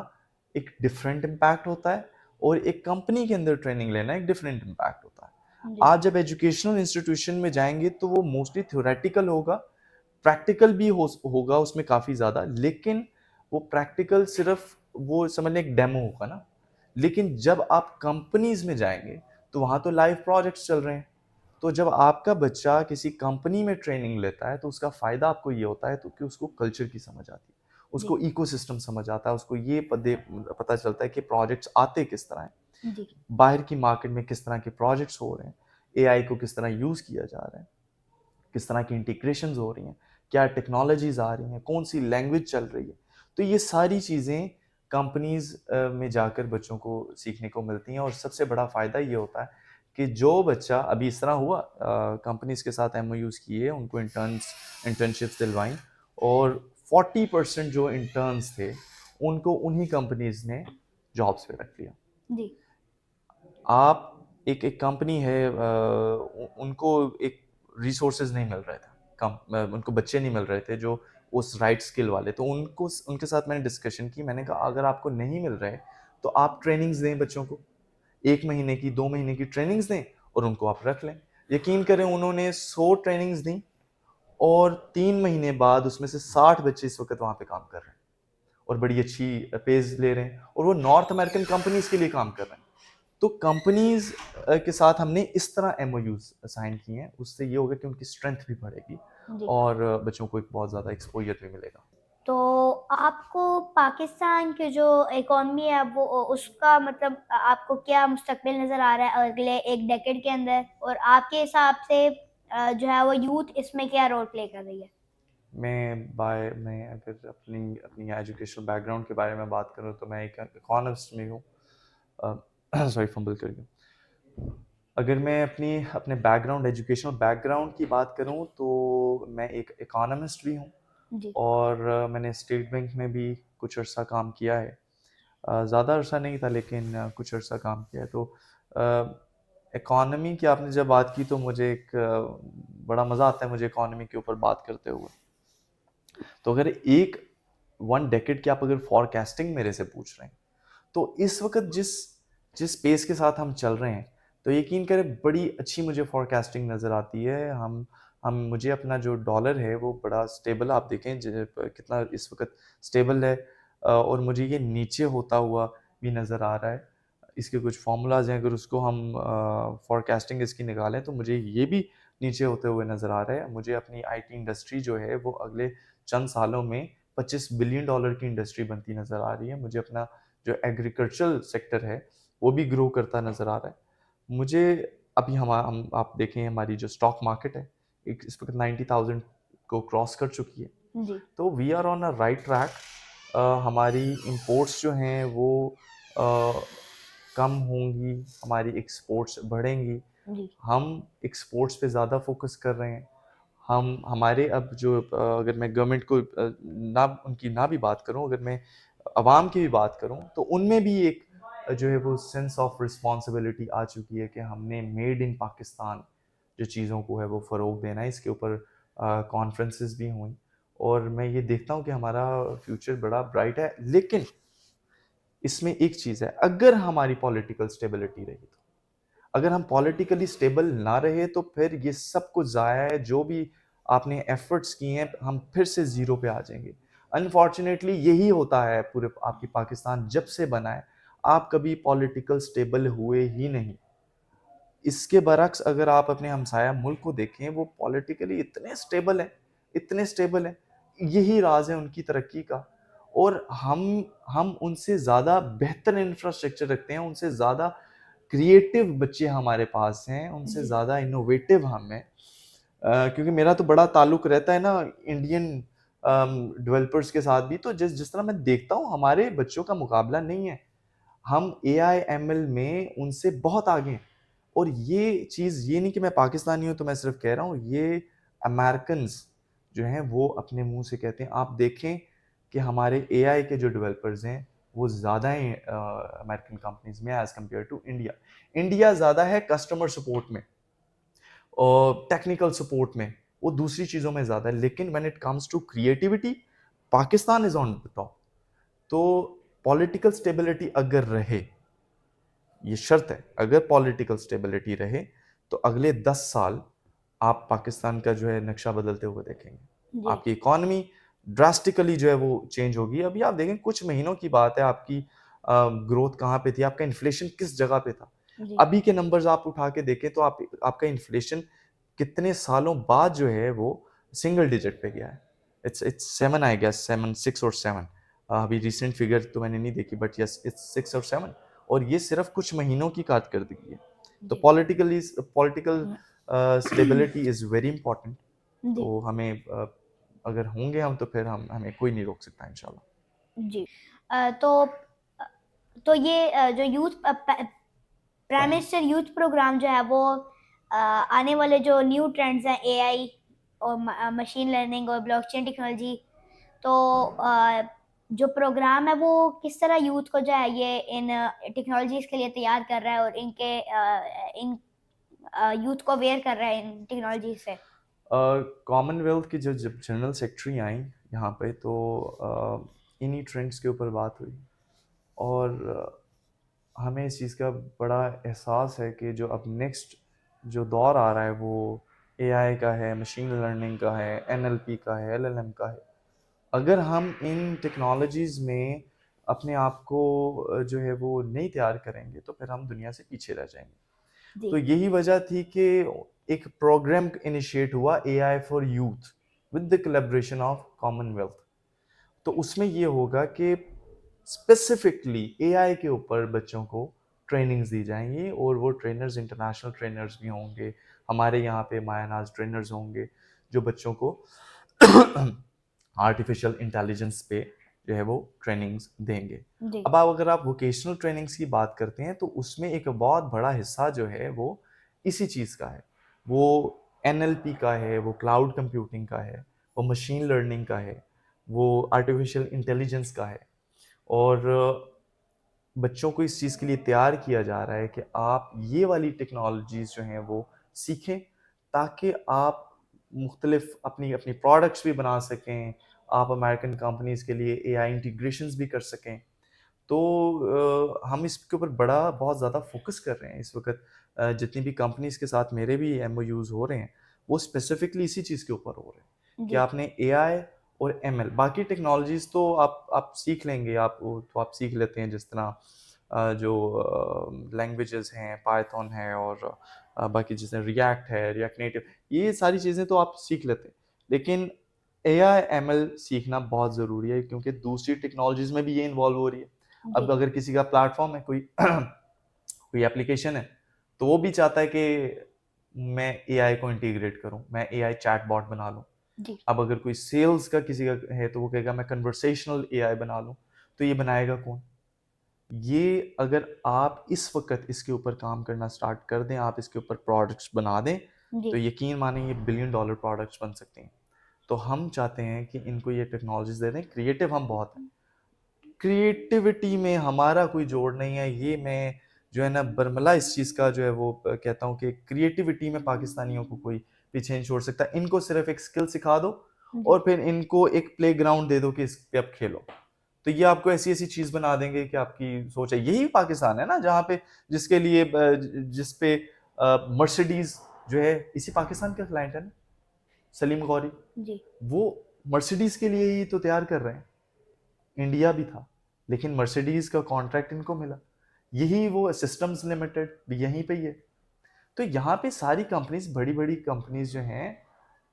एक डिफरेंट इम्पैक्ट होता है और एक कंपनी के अंदर ट्रेनिंग लेना एक डिफरेंट इम्पैक्ट होता है। जी, आज जब एजुकेशनल इंस्टीट्यूशन में जाएंगे तो वो मोस्टली थ्योरेटिकल होगा, प्रैक्टिकल भी होगा उसमें काफ़ी ज़्यादा, लेकिन वो प्रैक्टिकल सिर्फ वो समझ लें एक डेमो होगा ना। लेकिन जब आप कंपनीज में जाएंगे तो वहाँ तो लाइव प्रोजेक्ट्स चल रहे हैं। तो जब आपका बच्चा किसी कंपनी में ट्रेनिंग लेता है तो उसका फ़ायदा आपको ये होता है तो कि उसको कल्चर की समझ आती है, जी, उसको इकोसिस्टम समझ आता है, उसको ये पता चलता है कि प्रोजेक्ट्स आते किस तरह हैं, जी, बाहर की मार्केट में किस तरह के प्रोजेक्ट्स हो रहे हैं, एआई को किस तरह यूज़ किया जा रहा है, किस तरह की इंटीग्रेशंस हो रही हैं, क्या टेक्नोलॉजीज़ आ रही हैं, कौन सी लैंग्वेज चल रही है। तो ये सारी चीज़ें कंपनीज़ में जाकर बच्चों को सीखने को मिलती हैं और सबसे बड़ा फ़ायदा ये होता है कि जो बच्चा अभी इस तरह हुआ कंपनीज़ के साथ एमओयूज़ किए, उनको इंटर्नशिप्स दिलवाईं और 40% जो इंटर्न्स थे, उनको उन्हीं कंपनीज़ ने जॉब्स पे रख लिया। जी, आप एक एक कंपनी है उनको एक रिसोर्सेज नहीं मिल रहे थे, उनको बच्चे नहीं मिल रहे थे जो उस राइट स्किल वाले, तो उनको उनके साथ मैंने डिस्कशन की। मैंने कहा अगर आपको नहीं मिल रहे तो आप ट्रेनिंग्स दें बच्चों को, 1 महीने की 2 महीने की ट्रेनिंग्स दें और उनको आप रख लें। यकीन करें उन्होंने 100 ट्रेनिंग्स दी और 3 महीने बाद उसमें से 60 बच्चे इस वक्त वहाँ पे काम कर रहे हैं और बड़ी अच्छी पेज ले रहे हैं और वो नॉर्थ अमेरिकन कंपनीज के लिए काम कर रहे हैं। तो कंपनीज के साथ हमने इस तरह एमओयूज साइन किए हैं, उससे ये होगा कि उनकी स्ट्रेंथ भी बढ़ेगी जी। और बच्चों को एक बहुत ज़्यादा एक्सपोजर भी मिलेगा। तो आपको पाकिस्तान की जो इकॉनमी है वो उसका मतलब आपको क्या मुस्तकबिल नज़र आ रहा है अगले 1 डेकेड के अंदर? और आपके हिसाब से जो है वो यूथ इसमें क्या रोल प्ले कर रही है? मैं अगर अपनी अपनी एजुकेशनल बैकग्राउंड के बारे में बात करूँ तो मैं एक इकोनॉमिस्ट में हूँ। सॉरी फंबल कर गया। अगर मैं अपने बैकग्राउंड एजुकेशनल बैकग्राउंड की बात करूँ तो मैं एक इकोनॉमिस्ट भी हूँ जी और मैंने स्टेट बैंक में भी कुछ अर्सा काम किया है। ज़्यादा अरसा नहीं था लेकिन कुछ अरसा काम किया है। तो इकॉनमी की आपने जब बात की तो मुझे एक बड़ा मज़ा आता है मुझे इकॉनमी के ऊपर बात करते हुए। तो अगर एक 1 डेकेड की आप अगर फॉरकास्टिंग मेरे से पूछ रहे हैं तो इस वक्त जिस जिस पेस के साथ हम चल रहे हैं तो यकीन करें बड़ी अच्छी मुझे फॉरकास्टिंग नज़र आती है। हम मुझे अपना जो डॉलर है वो बड़ा स्टेबल आप देखें कितना इस वक्त स्टेबल है। और मुझे ये नीचे होता हुआ भी नज़र आ रहा है। इसके कुछ फार्मूलाज हैं अगर उसको हम फॉरकास्टिंग इसकी निकालें तो मुझे ये भी नीचे होते हुए नज़र आ रहा है। मुझे अपनी आईटी इंडस्ट्री जो है वो अगले चंद सालों में $25 बिलियन की इंडस्ट्री बनती नज़र आ रही है। मुझे अपना जो एग्रीकल्चरल सेक्टर है वो भी ग्रो करता नज़र आ रहा है। मुझे अभी हम आप देखें हमारी जो स्टॉक मार्केट है एक इस वक्त 90,000 को क्रॉस कर चुकी है। जी तो we are on a right track. हमारी इंपोर्ट्स जो हैं वो अ, कम होंगी, हमारी एक्सपोर्ट्स बढ़ेंगी। जी हम एक्सपोर्ट्स पे ज़्यादा फोकस कर रहे हैं। हम हमारे अब जो अगर मैं गवर्नमेंट को ना उनकी ना भी बात करूं अगर मैं अवाम की भी बात करूं तो उनमें भी एक जो है वो सेंस ऑफ रिस्पॉन्सिबिलिटी आ चुकी है कि हमने मेड इन पाकिस्तान जो चीज़ों को है वो फ़रोग देना है। इसके ऊपर कॉन्फ्रेंसेस भी हुई और मैं ये देखता हूँ कि हमारा फ्यूचर बड़ा ब्राइट है। लेकिन इसमें एक चीज़ है, अगर हमारी पॉलिटिकल स्टेबिलिटी रही तो अगर हम पॉलिटिकली स्टेबल ना रहे तो फिर ये सब कुछ ज़ाया है। जो भी आपने एफर्ट्स किए हैं हम फिर से ज़ीरो पे आ जाएंगे। अनफॉर्चुनेटली यही होता है पूरे आपकी पाकिस्तान जब से बना है आप कभी पॉलिटिकल स्टेबल हुए ही नहीं। इसके बरक्स अगर आप अपने हमसाया मुल्क को देखें वो पॉलिटिकली इतने स्टेबल हैं। यही राज है उनकी तरक्की का। और हम उनसे ज़्यादा बेहतर इंफ्रास्ट्रक्चर रखते हैं, उनसे ज़्यादा क्रिएटिव बच्चे हमारे पास हैं, उनसे जी ज़्यादा इनोवेटिव हम हैं। क्योंकि मेरा तो बड़ा ताल्लुक रहता है ना इंडियन डेवलपर्स के साथ भी। तो जिस जिस तरह मैं देखता हूँ हमारे बच्चों का मुकाबला नहीं है। हम AI ML में उनसे बहुत आगे हैं। और ये चीज़ ये नहीं कि मैं पाकिस्तानी हूँ तो मैं सिर्फ कह रहा हूँ, ये अमेरिकन्स जो हैं वो अपने मुंह से कहते हैं। आप देखें कि हमारे AI के जो डेवलपर्स हैं वो ज़्यादा हैं अमेरिकन कंपनीज में as compare to India. India ज़्यादा है कस्टमर सपोर्ट में और टेक्निकल सपोर्ट में, वो दूसरी चीज़ों में ज़्यादा है। लेकिन when it comes to creativity Pakistan is on the top. तो पॉलिटिकल स्टेबिलिटी अगर रहे, ये शर्त है, अगर पॉलिटिकल स्टेबिलिटी रहे तो अगले 10 साल आप पाकिस्तान का जो है नक्शा बदलते हुए देखेंगे। जी आपकी इकॉनमी ड्रास्टिकली जो है वो चेंज होगी। अभी आप देखें कुछ महीनों की बात है, आपकी ग्रोथ कहाँ पे थी, आपका इन्फ्लेशन किस जगह पे था। जी अभी के नंबर्स आप उठा के देखें तो आपका इन्फ्लेशन कितने सालों बाद जो है वो सिंगल डिजिट पे गया है। इट्स 7 आई गेस, 7 6 और 7। अभी रिसेंट फिगर तो मैंने नहीं देखी बट यस इट्स 6 और 7। और ये सिर्फ कुछ महीनों की कारकर्दगी है। तो जी political stability is very important. जी तो हमें अगर होंगे हम तो फिर हम हमें कोई नहीं रोक सकता इंशाल्लाह। जी अ, तो ये जो प्राइम मिनिस्टर यूथ प्रोग्राम जो है वो आने वाले जो न्यू ट्रेंड्स हैं AI और मशीन लर्निंग और ब्लॉकचेन टेक्नोलॉजी, तो जो प्रोग्राम है वो किस तरह यूथ को जो है ये इन टेक्नोलॉजीज के लिए तैयार कर रहा है और इन यूथ को अवेयर कर रहा है इन टेक्नोलॉजी से। कॉमनवेल्थ की जो जब जनरल सेक्रेटरी आई यहाँ पे तो इन्हीं ट्रेंड्स के ऊपर बात हुई। और हमें इस चीज़ का बड़ा एहसास है कि जो अब नेक्स्ट जो दौर आ रहा है वो AI का है, मशीन लर्निंग का है, NLP का है, LLM का है। अगर हम इन टेक्नोलॉजीज़ में अपने आप को जो है वो नहीं तैयार करेंगे तो फिर हम दुनिया से पीछे रह जाएंगे। जी तो यही वजह थी कि एक प्रोग्राम इनिशिएट हुआ AI for youth with the collaboration of Commonwealth. तो उसमें ये होगा कि स्पेसिफिकली AI के ऊपर बच्चों को ट्रेनिंग्स दी जाएंगी और वो ट्रेनर्स इंटरनेशनल ट्रेनर्स भी होंगे। हमारे यहाँ पे मायानाज ट्रेनर्स होंगे जो बच्चों को आर्टिफिशियल इंटेलिजेंस पे जो है वो ट्रेनिंग्स देंगे। जी अब अगर आप वोकेशनल ट्रेनिंग्स की बात करते हैं तो उसमें एक बहुत बड़ा हिस्सा जो है वो इसी चीज़ का है। वो एनएलपी का है, वो क्लाउड कंप्यूटिंग का है, वो मशीन लर्निंग का है, वो आर्टिफिशियल इंटेलिजेंस का है। और बच्चों को इस चीज़ के लिए तैयार किया जा रहा है कि आप ये वाली टेक्नोलॉजीज़ जो हैं वो सीखें, ताकि आप मुख्तलिफ अपनी अपनी प्रोडक्ट्स भी बना सकें, आप अमेरिकन कंपनीज़ के लिए एआई इंटीग्रेशंस भी कर सकें। तो हम इसके ऊपर बड़ा बहुत ज़्यादा फोकस कर रहे हैं इस वक्त। जितनी भी कंपनीज़ के साथ मेरे भी एमओयूज़ हो रहे हैं, वो स्पेसिफिकली इसी चीज़ के ऊपर हो रहे हैं कि जी आपने एआई और एमएल, बाकी टेक्नोलॉजीज़ तो आप सीख लेंगे, आप तो आप सीख लेते हैं, जिस तरह जो लैंग्वेजेस हैं, पाइथन है, और बाकी जैसे रिएक्ट है, रिएक्ट नेटिव, ये सारी चीज़ें तो आप सीख लेते हैं। लेकिन एआई एमएल सीखना बहुत ज़रूरी है, क्योंकि दूसरी टेक्नोलॉजीज़ में भी ये इन्वॉल्व हो रही है। जी अब अगर किसी का प्लेटफॉर्म है, कोई कोई एप्लीकेशन है, तो वो भी चाहता है कि मैं एआई को इंटीग्रेट करूं, मैं एआई चैटबॉट बना लूं। जी अब अगर कोई सेल्स का किसी का है, तो वो कहेगा मैं कन्वर्सेशनल एआई बना लूं। तो ये बनाएगा कौन? ये अगर आप इस वक्त इसके ऊपर काम करना स्टार्ट कर दें, आप इसके ऊपर प्रोडक्ट्स बना दें, जी तो यकीन मानें ये बिलियन डॉलर प्रोडक्ट्स बन सकते हैं। तो हम चाहते हैं कि इनको ये टेक्नोलॉजीज दे दें। क्रिएटिव हम बहुत हैं, क्रिएटिविटी में हमारा कोई जोड़ नहीं है। ये मैं जो है ना बरमला इस चीज़ का जो है वो कहता हूँ कि क्रिएटिविटी में पाकिस्तानियों को कोई पीछे नहीं छोड़ सकता। इनको सिर्फ एक स्किल सिखा दो जी और फिर इनको एक प्ले ग्राउंड दे दो कि इस पे आप खेलो, तो ये आपको ऐसी ऐसी चीज़ बना देंगे कि आपकी सोच है। यही पाकिस्तान है ना, जहाँ पे जिसके लिए जिस पे मर्सिडीज जो है इसी पाकिस्तान का क्लाइंट है ना, सलीम गौरी। जी वो मर्सिडीज के लिए ही तो तैयार कर रहे हैं। इंडिया भी था, लेकिन मर्सिडीज का कॉन्ट्रैक्ट इनको मिला। यही वो सिस्टम्स लिमिटेड भी यहीं पे ही है। तो यहाँ पे सारी कंपनीज, बड़ी बड़ी कंपनीज जो हैं,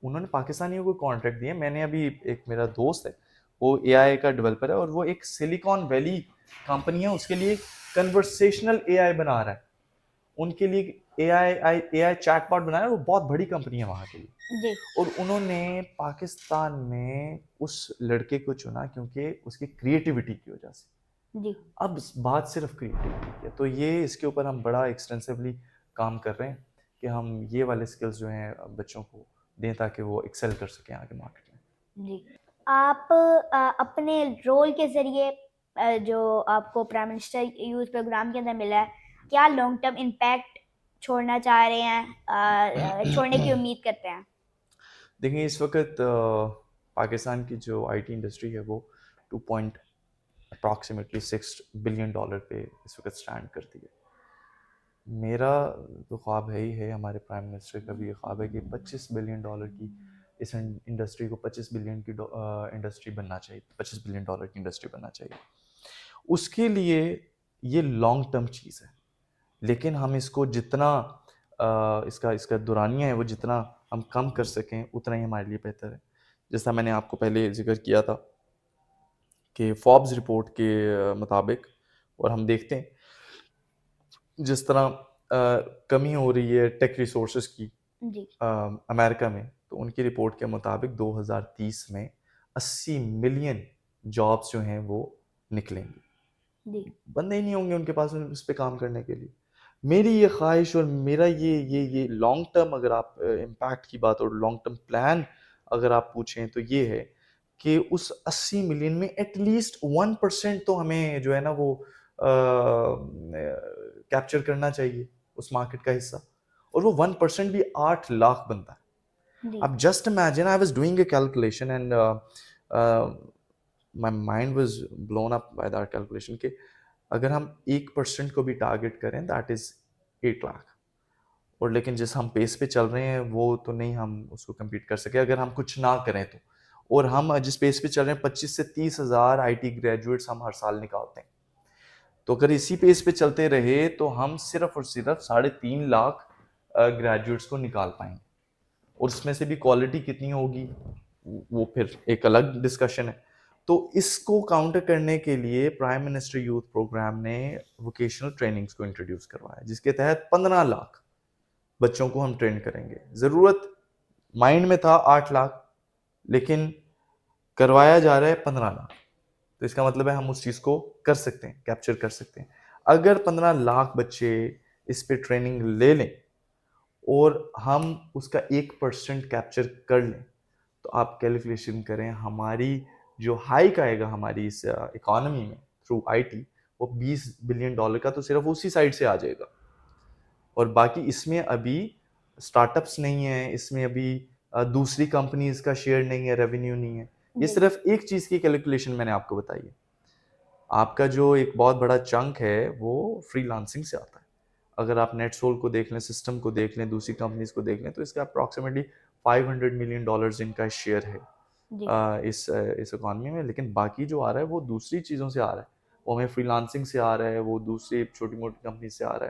उन्होंने पाकिस्तानियों को कॉन्ट्रैक्ट दिए। मैंने अभी, एक मेरा दोस्त है, वो एआई का डेवलपर है, और वो एक सिलिकॉन वैली कंपनी है, उसके लिए कन्वर्सेशनल एआई बना रहा है। उनके लिए एआई चैटबॉट बना रहा है। वो बहुत बड़ी कंपनी है वहाँ के लिए। जी और उन्होंने पाकिस्तान में उस लड़के को चुना क्योंकि उसकी क्रिएटिविटी की वजह से। जी अब बात सिर्फ क्रिएटिविटी की है, तो ये इसके ऊपर हम बड़ा एक्सटेंसिवली काम कर रहे हैं कि हम ये वाले स्किल्स जो हैं बच्चों को दें, ताकि वो एक्सेल कर सकें आगे मार्केट में। जी आप अपने रोल के ज़रिए जो आपको प्राइम मिनिस्टर यूथ प्रोग्राम के अंदर मिला है, क्या लॉन्ग टर्म इम्पैक्ट छोड़ना चाह रहे हैं, छोड़ने की उम्मीद करते हैं? देखिए, इस वक्त पाकिस्तान की जो आईटी इंडस्ट्री है वो 2 पॉइंट अप्रॉक्सीमेटली $6 बिलियन पे इस वक्त स्टैंड करती है। मेरा तो ख्वाब है ही है, हमारे प्राइम मिनिस्टर का भी ये ख्वाब है कि $25 बिलियन की इस इंडस्ट्री को 25 बिलियन की इंडस्ट्री बनना चाहिए, $25 बिलियन की इंडस्ट्री बनना चाहिए। उसके लिए ये लॉन्ग टर्म चीज़ है, लेकिन हम इसको जितना इसका इसका दुरानिया है वो जितना हम कम कर सकें, उतना ही हमारे लिए बेहतर है। जैसा मैंने आपको पहले जिक्र किया था कि फोर्ब्स रिपोर्ट के मुताबिक, और हम देखते हैं जिस तरह कमी हो रही है टेक रिसोर्सेज की जी अमेरिका में, तो उनकी रिपोर्ट के मुताबिक 2030 में 80 मिलियन जॉब्स जो हैं वो निकलेंगी। जी बंदे ही नहीं होंगे उनके पास उस पर काम करने के लिए। मेरी ये ख्वाहिश और मेरा ये लॉन्ग टर्म, अगर आप इम्पैक्ट की बात और लॉन्ग टर्म प्लान अगर आप पूछें, तो ये है कि उस 80 मिलियन में एटलीस्ट 1% तो हमें जो है ना वो कैप्चर करना चाहिए, उस मार्केट का हिस्सा। और वो 1% भी 8 लाख बनता है। जी अब just imagine, I was doing a calculation and my mind was blown up by that calculation कि अगर हम 1% को भी टारगेट करें, दैट इज 8 लाख। और लेकिन जिस हम पेस पे चल रहे हैं वो तो नहीं हम उसको compete कर सके अगर हम कुछ ना करें तो। और हम जिस पेस पे चल रहे हैं, 25 से 30 हज़ार आईटी ग्रेजुएट्स हम हर साल निकालते हैं। तो अगर इसी पेस पे चलते रहे तो हम सिर्फ और सिर्फ 3.5 लाख ग्रेजुएट्स को निकाल पाएंगे। और उसमें से भी क्वालिटी कितनी होगी वो फिर एक अलग डिस्कशन है। तो इसको काउंटर करने के लिए प्राइम मिनिस्टर यूथ प्रोग्राम ने वोकेशनल ट्रेनिंग्स को इंट्रोड्यूस करवाया, जिसके तहत 15 लाख बच्चों को हम ट्रेन करेंगे। ज़रूरत माइंड में था 8 लाख, लेकिन करवाया जा रहा है 15 लाख। तो इसका मतलब है हम उस चीज़ को कर सकते हैं, कैप्चर कर सकते हैं। अगर 15 लाख बच्चे इस पे ट्रेनिंग ले लें और हम उसका 1% कैप्चर कर लें, तो आप कैलकुलेशन करें हमारी जो हाइक आएगा हमारी इस इकोनॉमी में थ्रू आईटी, वो $20 बिलियन का तो सिर्फ उसी साइड से आ जाएगा। और बाकी इसमें अभी स्टार्टअप्स नहीं है, इसमें अभी दूसरी कंपनीज का शेयर नहीं है, रेवेन्यू नहीं है। ये जी सिर्फ एक चीज़ की कैलकुलेशन मैंने आपको बताई है। आपका जो एक बहुत बड़ा चंक है वो फ्रीलांसिंग से आता है। अगर आप नेटसोल को देख लें, सिस्टम को देख लें, दूसरी कंपनीज को देख लें, तो इसका अप्रॉक्सीमेटली $500 मिलियन इनका शेयर है जी इस इकॉनमी में। लेकिन बाकी जो आ रहा है वो दूसरी चीज़ों से आ रहा है, वो हमें फ्रीलांसिंग से आ रहा है, वो दूसरी छोटी मोटी कंपनी से आ रहा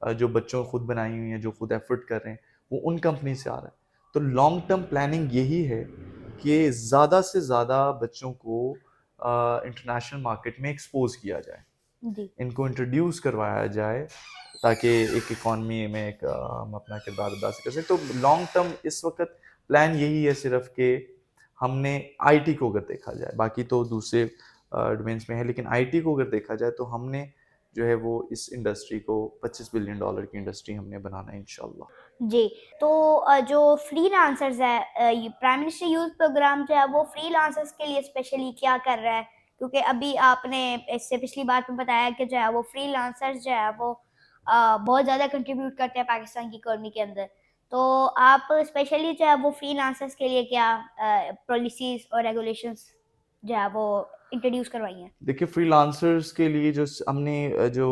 है, जो बच्चों खुद बनाई हुई हैं, जो खुद एफर्ट कर रहे हैं, वो उन कंपनी से आ रहा है। तो लॉन्ग टर्म प्लानिंग यही है कि ज़्यादा से ज़्यादा बच्चों को इंटरनेशनल मार्केट में एक्सपोज किया जाए, जी इनको इंट्रोड्यूस करवाया जाए, ताकि एक इकॉनमी में एक हम अपना किरदार अदा कर सकें। तो लॉन्ग टर्म इस वक्त प्लान यही है सिर्फ कि हमने आईटी को अगर देखा जाए, बाकी तो दूसरे डोमेन्स में है, लेकिन आईटी को अगर देखा जाए तो हमने जो है वो इस इंडस्ट्री को $25 बिलियन की इंडस्ट्री हमने बनाना है इंशाल्लाह। जी। तो जो फ्रीलांसर्स है, ये प्राइम मिनिस्टर यूथ प्रोग्राम जो है वो फ्रीलांसर्स के लिए स्पेशली क्या कर रहा है? क्योंकि अभी आपने इससे पिछली बात में बताया कि जो है वो फ्रीलांसर्स जो है वो बहुत ज़्यादा कंट्रीब्यूट करते हैं पाकिस्तान की इकोनॉमी के अंदर। तो आप स्पेशली जो है वो फ्रीलांसर्स के लिए क्या पॉलिसीज़ और रेगुलेशंस जो है वो इंट्रोड्यूस करवाई हैं? देखिए, फ्रीलांसर्स के लिए जो हमने जो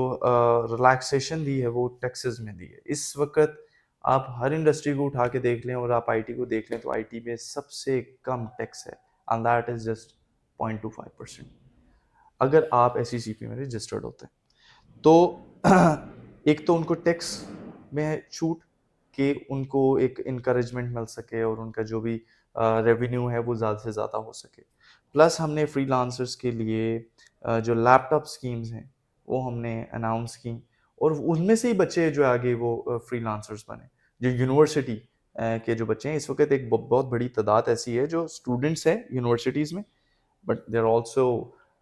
रिलैक्सेशन दी है वो टैक्सेस में दी है। इस वक्त आप हर इंडस्ट्री को उठा के देख लें और आप आईटी को देख लें, तो आईटी में सबसे कम टैक्स है, एंड दैट इज जस्ट 0.25%, अगर आप एसईसीपी में रजिस्टर्ड होते हैं तो। एक तो उनको टैक्स में छूट के उनको एक इनकरेजमेंट मिल सके और उनका जो भी रेवेन्यू है वो ज़्यादा से ज़्यादा हो सके। प्लस हमने फ्रीलांसर्स के लिए जो लैपटॉप स्कीम्स हैं वो हमने अनाउंस की, और उनमें से ही बच्चे जो आगे वो फ्रीलांसर्स बने। जो यूनिवर्सिटी के जो बच्चे हैं, इस वक्त एक बहुत बड़ी तादाद ऐसी है जो स्टूडेंट्स हैं यूनिवर्सिटीज़ में, but they are also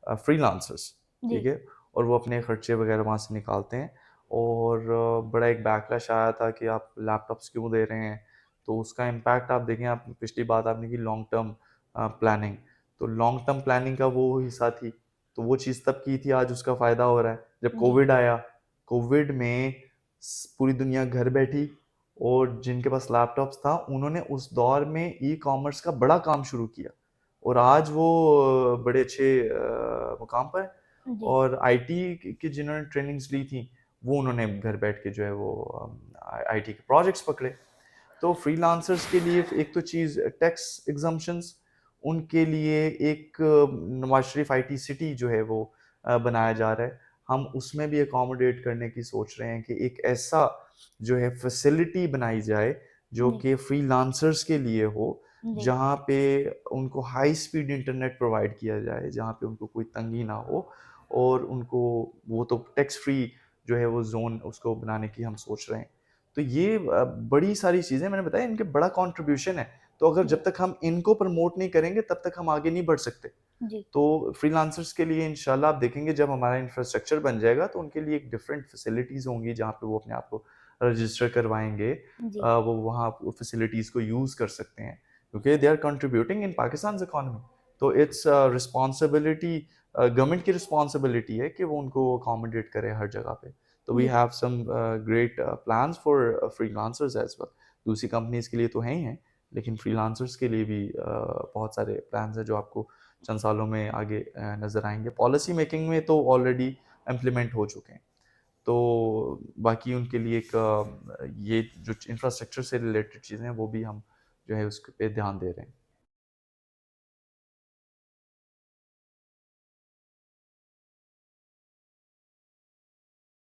freelancers, जी ठीक है, और वो अपने खर्चे वगैरह वहाँ से निकालते हैं। और बड़ा एक बैकलैश आया था कि आप लैपटॉप्स क्यों दे रहे हैं, तो उसका इम्पैक्ट आप देखें। आप पिछली बात आपने की लॉन्ग टर्म प्लानिंग, तो लॉन्ग टर्म प्लानिंग का वो हिस्सा थी, तो वो चीज़ तब की थी, आज उसका फ़ायदा हो रहा है। जब जी कोविड आया, कोविड में पूरी दुनिया घर बैठी, और जिनके पास लैपटॉप्स था उन्होंने उस दौर में ई कॉमर्स का बड़ा काम शुरू किया, और आज वो बड़े अच्छे मुकाम पर हैं। जी और आईटी की जिन्होंने ट्रेनिंग्स ली थी, वो उन्होंने घर बैठ के जो है वो आईटी के प्रोजेक्ट्स पकड़े। तो फ्रीलांसर्स के लिए एक तो चीज़ टैक्स एग्जम्पशंस, उनके लिए एक नवाज शरीफ आईटी सिटी जो है वो बनाया जा रहा है। हम उसमें भी अकोमोडेट करने की सोच रहे हैं कि एक ऐसा जो है फैसिलिटी बनाई जाए जो जी कि फ्रीलांसर्स के लिए हो, जी जहाँ पे उनको हाई स्पीड इंटरनेट प्रोवाइड किया जाए, जहाँ पे उनको कोई तंगी ना हो, और उनको वो तो टैक्स फ्री जो है वो जोन उसको बनाने की हम सोच रहे हैं। तो ये बड़ी सारी चीज़ें मैंने बताया, इनके बड़ा कंट्रीब्यूशन है। तो अगर जी जब तक हम इनको प्रमोट नहीं करेंगे तब तक हम आगे नहीं बढ़ सकते। जी तो फ्रीलांसर्स के लिए इंशाल्लाह आप देखेंगे जब हमारा इंफ्रास्ट्रक्चर बन जाएगा तो उनके लिए एक डिफरेंट फैसिलिटीज़ होंगी जहाँ पे वो अपने आप को रजिस्टर करवाएंगे। जी वो वहाँ फैसिलिटीज़ को यूज़ कर सकते हैं, क्योंकि they are contributing in Pakistan economy. तो इट्स रिस्पॉन्सिबिलिटी, गवर्नमेंट की रिस्पॉन्सिबिलिटी है कि वो उनको अकोमोडेट करे हर जगह पे। तो वी जी have some great plans for freelancers as well. दूसरी कंपनीज के लिए तो हैं ही हैं, लेकिन फ्रीलांसर्स के लिए भी बहुत सारे प्लान्स हैं जो आपको चंद सालों में आगे नज़र आएंगे। पॉलिसी मेकिंग में तो ऑलरेडी इम्प्लीमेंट हो चुके हैं। तो बाकी उनके लिए एक ये जो इंफ्रास्ट्रक्चर से रिलेटेड चीज़ें हैं वो भी हम जो है उस पे ध्यान दे रहे हैं।